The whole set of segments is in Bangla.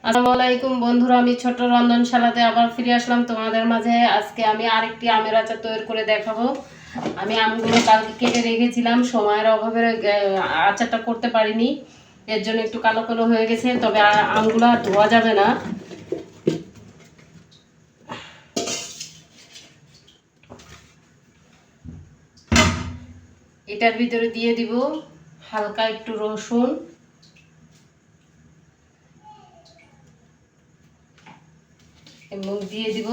আসসালামু আলাইকুম বন্ধুরা, আমি ছোট রন্ধনশালাতে আবার ফিরে আসলাম তোমাদের মাঝে। আজকে আমি আরেকটি আমের আচার তৈরি করে দেখাবো। আমি আমগুলো কালকে কেটে রেখেছিলাম, সময়ের অভাবে আচারটা করতে পারিনি, এর জন্য একটু কালো কালো হয়ে গেছে। তবে আমগুলো আর ধোয়া যাবে না। এটার ভিতরে দিয়ে দিব হালকা একটু রসুন, এবং দিয়ে দিব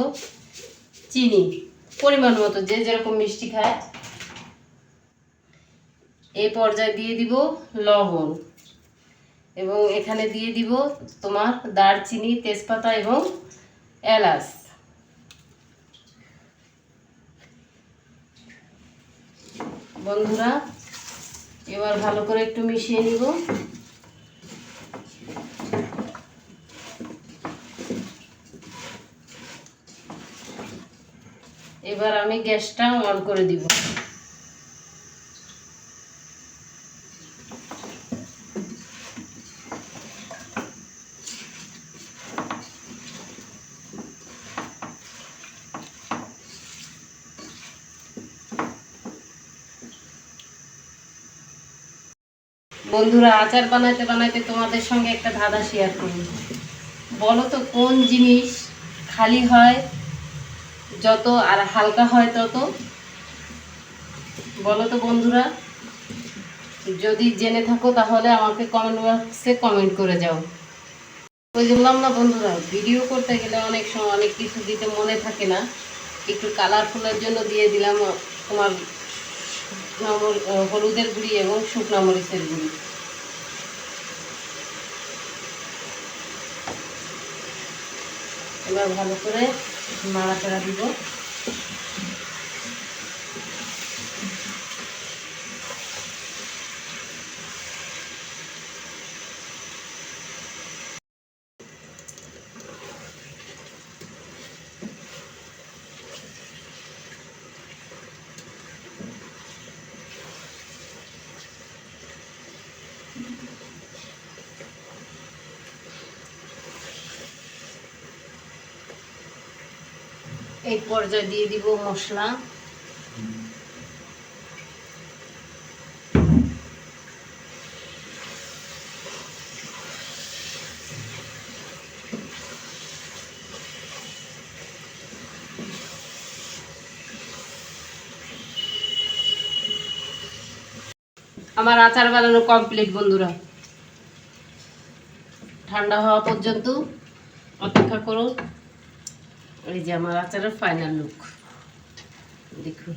চিনি পরিমাণ মতো, যে যেরকম মিষ্টি খায়। এই পর্যায়ে দিয়ে দিব লবণ, এবং এখানে দিয়ে দিব তোমার দারচিনি, তেজপাতা এবং এলাচ। বন্ধুরা, এবার ভালো করে একটু মিশিয়ে নিব। এবার আমি গ্যাসটা অন করে দিব। বন্ধুরা, আচার বানাইতে বানাইতে তোমাদের সঙ্গে একটা ধাঁধা শেয়ার করি। বলো তো কোন জিনিস খালি হয় যত আর হালকা হয় তত? বলো তো বন্ধুরা, যদি জেনে থাকো তাহলে আমাকে কমেন্ট বক্সে কমেন্ট করে যাও। ওই বললাম না বন্ধুরা, ভিডিও করতে গেলে অনেক সময় অনেক কিছু দিতে মনে থাকে না, একটু কালারফুলের জন্য দিয়ে দিলাম তোমার হলুদের গুঁড়ি এবং শুকনো মরিচের গুঁড়ি। এবার ভালো করে নাড়াচাড়া দিব। এই পর্যায়ে দিয়ে দিব মশলা। আমার আচার বানানো কমপ্লিট বন্ধুরা। ঠান্ডা হওয়া পর্যন্ত অপেক্ষা করো। এই যে আমার আচারের ফাইনাল লুক দেখুন।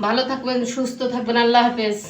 ভালো থাকবেন, সুস্থ থাকবেন। আল্লাহ হাফেজ।